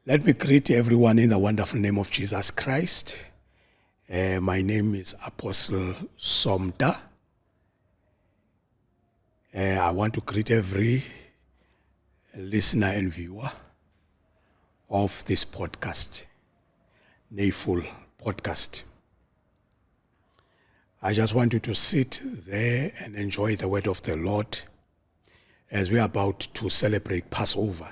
Let me greet everyone in the wonderful name of Jesus Christ. My name is Apostle Somta. I want to greet every listener and viewer of this podcast, Nayful Podcast. I just want you to sit there and enjoy the word of the Lord as we are about to celebrate Passover,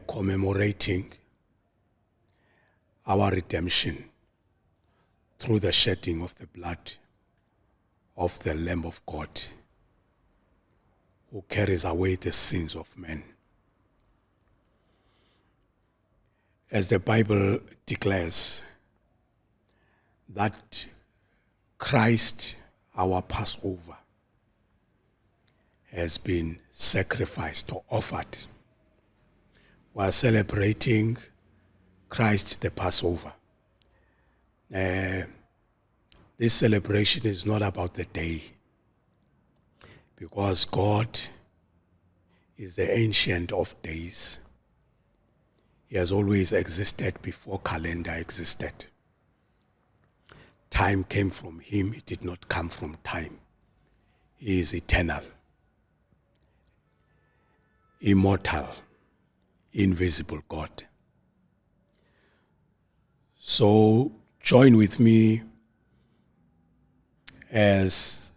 commemorating our redemption through the shedding of the blood of the Lamb of God, who carries away the sins of men. As the Bible declares that Christ, our Passover, has been sacrificed or offered. We are celebrating Christ the Passover. This celebration is not about the day, because God is the ancient of days. He has always existed before calendar existed. Time came from him, it did not come from time. He is eternal, immortal, invisible God. So join with me as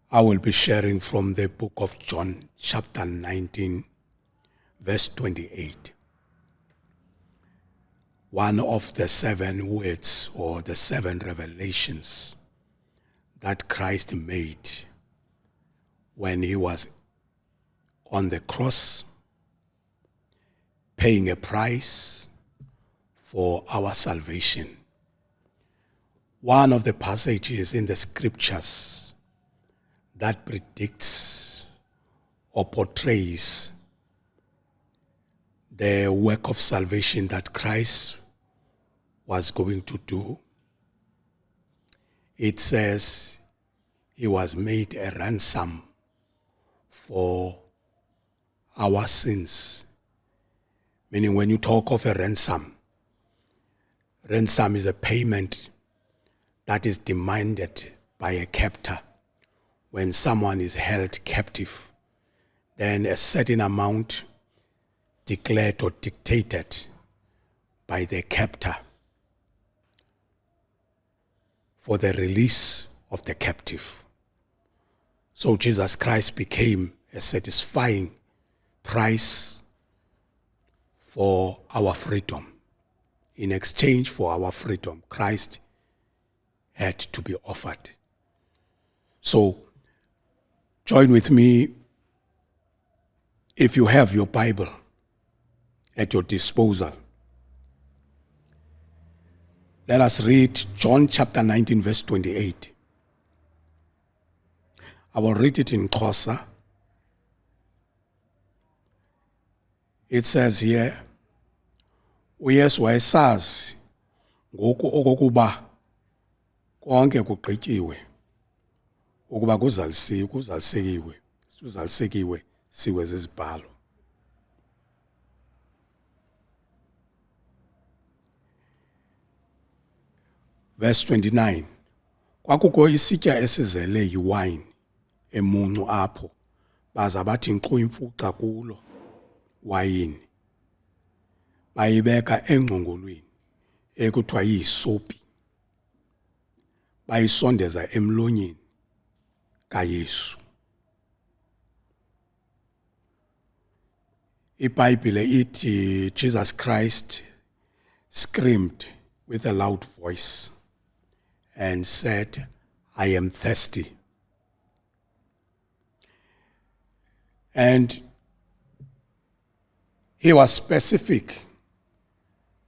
I will be sharing from the book of John, chapter 19, verse 28. One of the 7 words or the 7 revelations that Christ made when he was on the cross, paying a price for our salvation. One of the passages in the scriptures that predicts or portrays the work of salvation that Christ was going to do. It says he was made a ransom for our sins. Meaning, when you talk of a ransom is a payment that is demanded by a captor. When someone is held captive, then a certain amount declared or dictated by the captor for the release of the captive. So Jesus Christ became a satisfying price for our freedom. In exchange for our freedom, Christ had to be offered. So join with me, if you have your Bible at your disposal. Let us read John chapter 19, verse 28. I will read it in Xhosa. It says here, UYesu wayesazi ngoku okokuba konke kugqityiwe, ukuba kuzalisekiswe siwe eziBhalweni. Verse 29. Kwakukho isitya esizele yiwayini emuncu apho, baza bathi nkqu imfuca kulo wayini, bayibeka engcongolweni ekuthiwa yisopi, bayisondeza emlonyeni kaYesu. IBhayibhile ithi Jesus Christ screamed with a loud voice and said, I am thirsty. And he was specific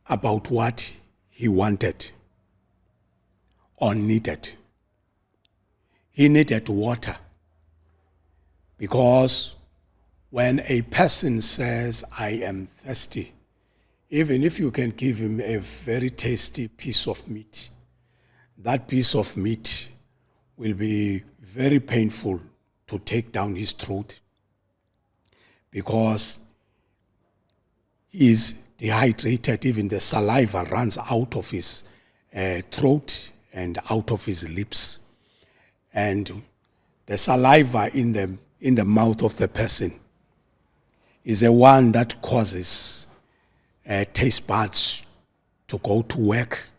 about what he wanted or needed. He needed water, because when a person says, I am thirsty, even if you can give him a very tasty piece of meat, that piece of meat will be very painful to take down his throat, because he is dehydrated. Even the saliva runs out of his throat and out of his lips. And the saliva in the mouth of the person is the one that causes taste buds to go to work.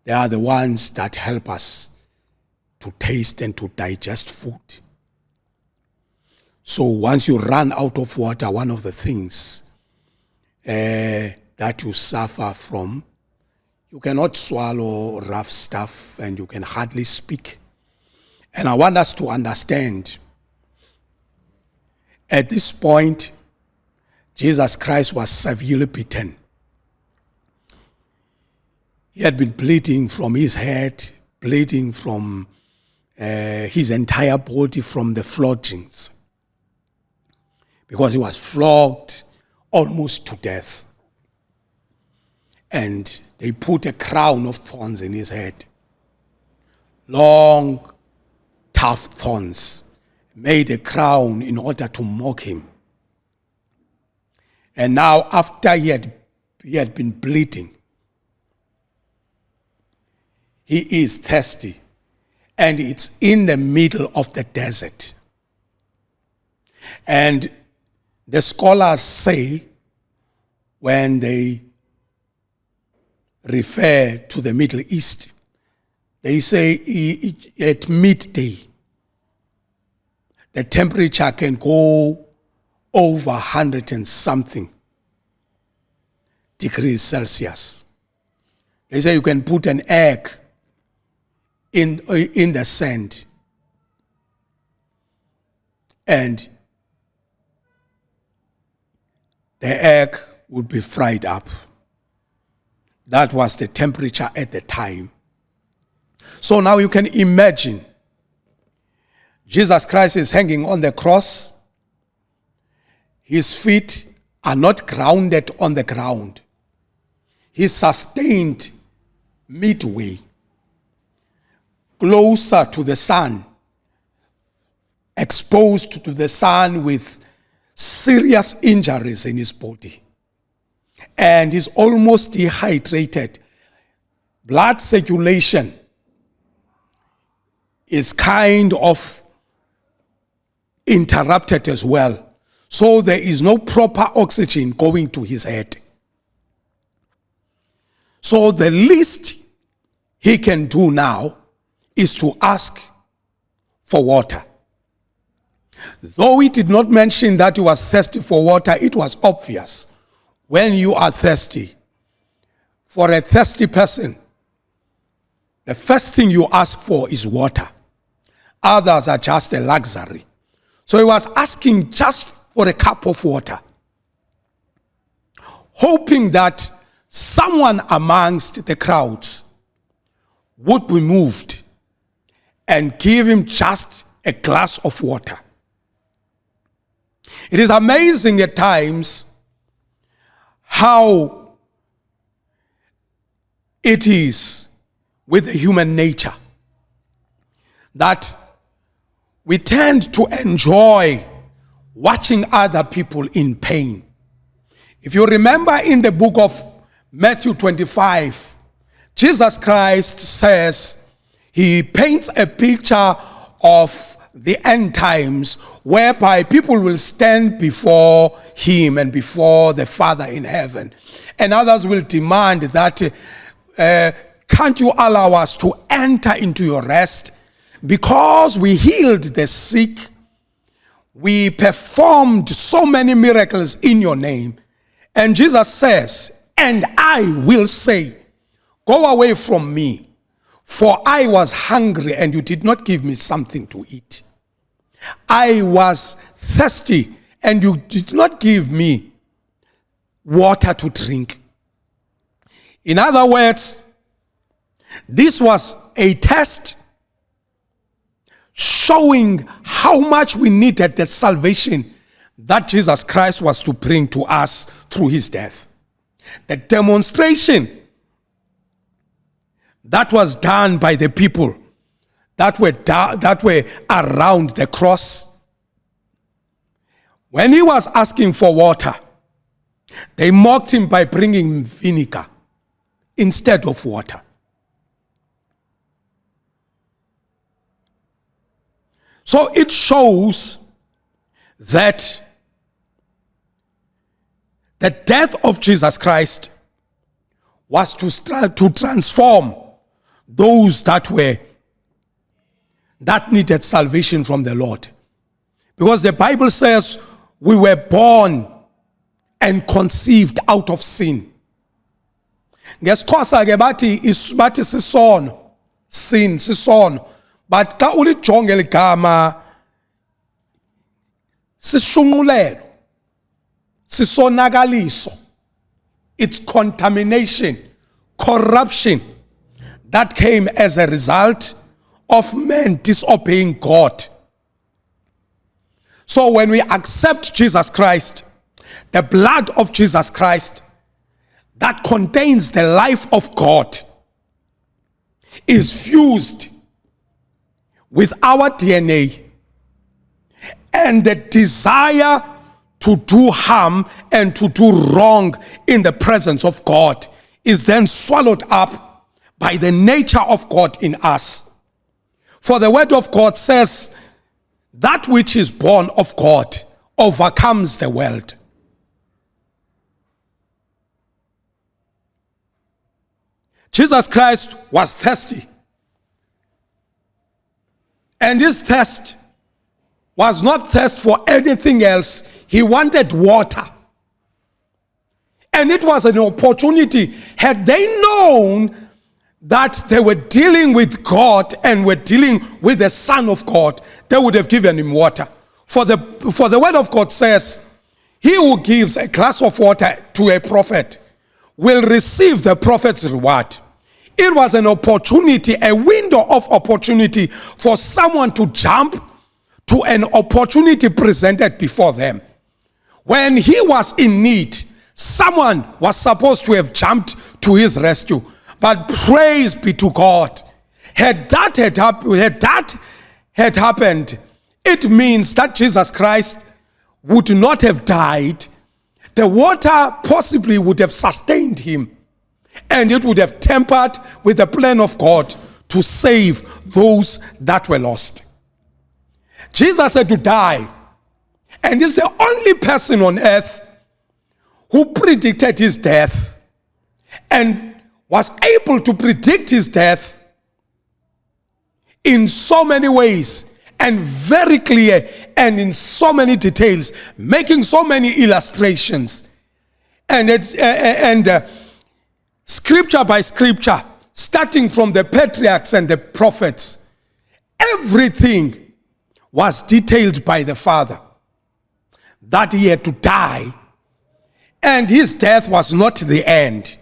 They are the ones that help us to taste and to digest food. So once you run out of water, one of the things that you suffer from, you cannot swallow rough stuff and you can hardly speak. And I want us to understand, at this point, Jesus Christ was severely beaten. He had been bleeding from his head, bleeding from his entire body from the floggings, because he was flogged almost to death. And they put a crown of thorns in his head. Long, tough thorns. Made a crown in order to mock him. And now after he had been bleeding, he is thirsty. And it's in the middle of the desert. And the scholars say, when they refer to the Middle East, they say at midday, the temperature can go over 100 and something degrees Celsius. They say you can put an egg in the sand and the egg would be fried up. That was the temperature at the time. So now you can imagine Jesus Christ is hanging on the cross. His feet are not grounded on the ground. He's sustained midway, closer to the sun, exposed to the sun with serious injuries in his body. And he's almost dehydrated. Blood circulation is kind of interrupted as well. So there is no proper oxygen going to his head. So the least he can do now is to ask for water. Though he did not mention that he was thirsty for water, it was obvious. When you are thirsty, for a thirsty person, the first thing you ask for is water. Others are just a luxury. So he was asking just for a cup of water, hoping that someone amongst the crowds would be moved and give him just a glass of water. It is amazing at times how it is with the human nature that we tend to enjoy watching other people in pain. If you remember in the book of Matthew 25, Jesus Christ says, he paints a picture of the end times whereby people will stand before him and before the Father in heaven. And others will demand that, can't you allow us to enter into your rest? Because we healed the sick, we performed so many miracles in your name. And Jesus says, and I will say, go away from me, for I was hungry and you did not give me something to eat. I was thirsty and you did not give me water to drink. In other words, this was a test showing how much we needed the salvation that Jesus Christ was to bring to us through his death. The demonstration that was done by the people that were around the cross. When he was asking for water, They mocked him by bringing vinegar instead of water. So it shows that the death of Jesus Christ was to transform those that needed salvation from the Lord. Because the Bible says we were born and conceived out of sin. NgesiXhosa ke bathi sisono, sin, sisono. But ka ulijonge ligama sishunqulelo, sisonakaliso. It's contamination, corruption that came as a result of men disobeying God. So when we accept Jesus Christ, the blood of Jesus Christ that contains the life of God is fused with our DNA, and the desire to do harm and to do wrong in the presence of God is then swallowed up by the nature of God in us. For the word of God says, that which is born of God overcomes the world. Jesus Christ was thirsty. And his thirst was not thirst for anything else. He wanted water. And it was an opportunity. Had they known that they were dealing with God and were dealing with the Son of God, they would have given him water. For the word of God says, he who gives a glass of water to a prophet will receive the prophet's reward. It was an opportunity, a window of opportunity for someone to jump to an opportunity presented before them. When he was in need, someone was supposed to have jumped to his rescue. But praise be to God. Had that happened, it means that Jesus Christ would not have died. The water possibly would have sustained him, and it would have tempered with the plan of God to save those that were lost. Jesus had to die, and is the only person on earth who predicted his death and was able to predict his death in so many ways and very clear and in so many details, making so many illustrations and scripture by scripture, starting from the patriarchs and the prophets. Everything was detailed by the Father, that he had to die, and his death was not the end.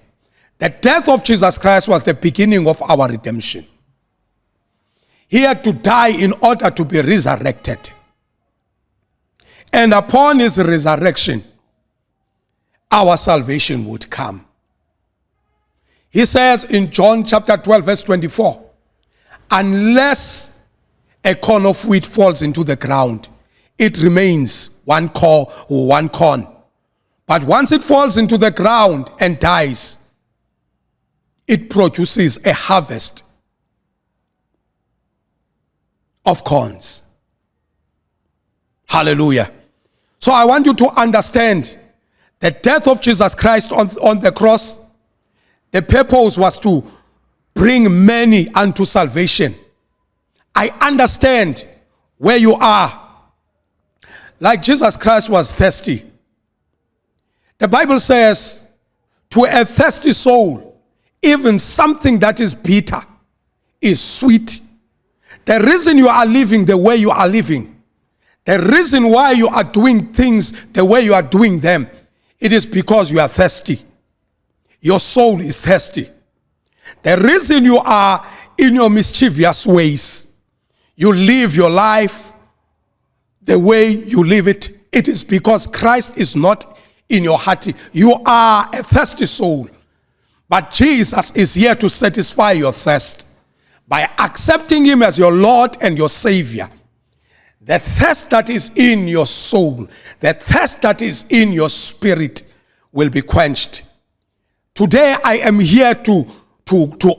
The death of Jesus Christ was the beginning of our redemption. He had to die in order to be resurrected. And upon his resurrection, our salvation would come. He says in John chapter 12, verse 24, unless a corn of wheat falls into the ground, it remains one corn. But once it falls into the ground and dies, it produces a harvest of corns. Hallelujah. So I want you to understand the death of Jesus Christ on the cross. The purpose was to bring many unto salvation. I understand where you are. Like Jesus Christ was thirsty. The Bible says, to a thirsty soul, even something that is bitter is sweet. The reason you are living the way you are living, the reason why you are doing things the way you are doing them, it is because you are thirsty. Your soul is thirsty. The reason you are in your mischievous ways, you live your life the way you live it, it is because Christ is not in your heart. You are a thirsty soul. But Jesus is here to satisfy your thirst by accepting him as your Lord and your Savior. The thirst that is in your soul, the thirst that is in your spirit will be quenched. Today I am here to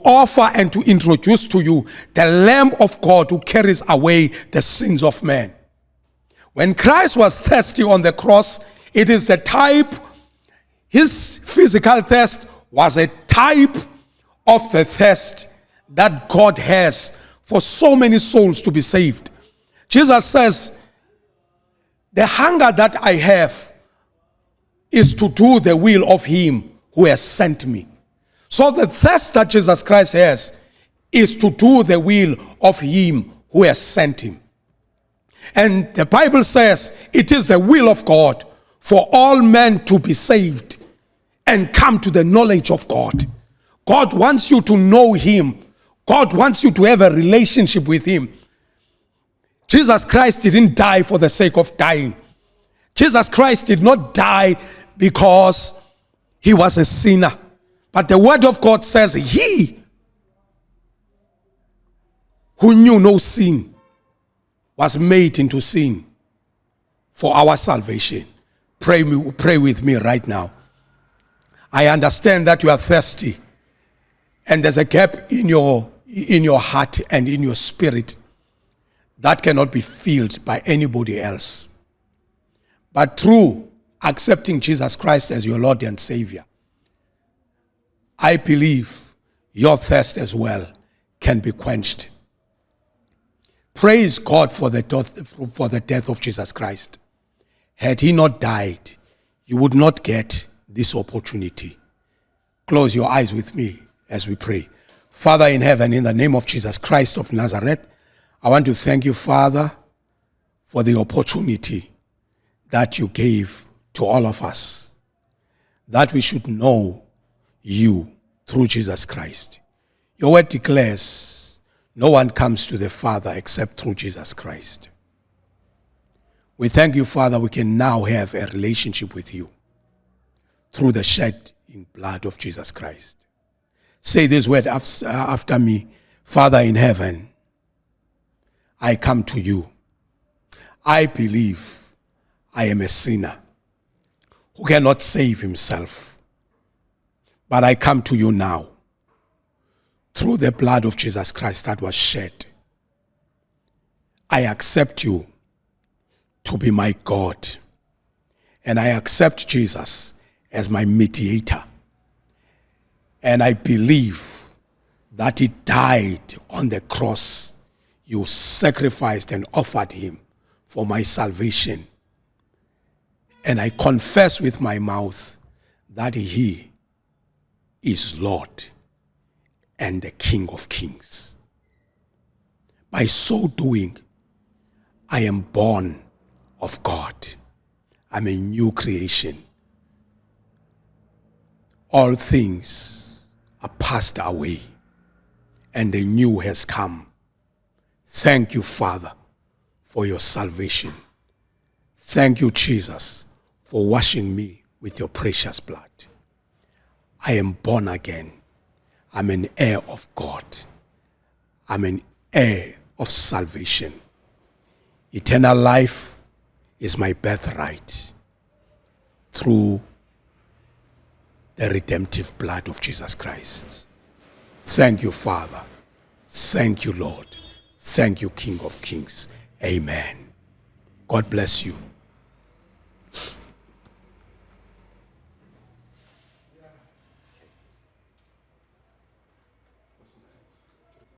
offer and to introduce to you the Lamb of God who carries away the sins of man. When Christ was thirsty on the cross, it is the type, his physical thirst was a type of the thirst that God has for so many souls to be saved. Jesus says, the hunger that I have is to do the will of him who has sent me. So the thirst that Jesus Christ has is to do the will of him who has sent him. And the Bible says it is the will of God for all men to be saved and come to the knowledge of God. God wants you to know him. God wants you to have a relationship with him. Jesus Christ didn't die for the sake of dying. Jesus Christ did not die because he was a sinner. But the word of God says he who knew no sin was made into sin for our salvation. Pray with me right now. I understand that you are thirsty and there's a gap in your heart and in your spirit that cannot be filled by anybody else. But through accepting Jesus Christ as your Lord and Savior, I believe your thirst as well can be quenched. Praise God for the death of Jesus Christ. Had he not died, you would not get this opportunity. Close your eyes with me as we pray. Father in heaven, in the name of Jesus Christ of Nazareth, I want to thank you, Father, for the opportunity that you gave to all of us, that we should know you through Jesus Christ. Your word declares, no one comes to the Father except through Jesus Christ. We thank you, Father, we can now have a relationship with you through the shedding blood of Jesus Christ. Say this word after me. Father in heaven, I come to you. I believe I am a sinner who cannot save himself. But I come to you now through the blood of Jesus Christ that was shed. I accept you to be my God. And I accept Jesus as my mediator. And I believe that he died on the cross. You sacrificed and offered him for my salvation. And I confess with my mouth that he is Lord and the King of Kings. By so doing, I am born of God. I'm a new creation. All things are passed away and the new has come. Thank you, Father, for your salvation. Thank you, Jesus, for washing me with your precious blood. I am born again. I'm an heir of God. I'm an heir of salvation. Eternal life is my birthright through the redemptive blood of Jesus Christ. Thank you, Father. Thank you, Lord. Thank you, King of Kings. Amen. God bless you.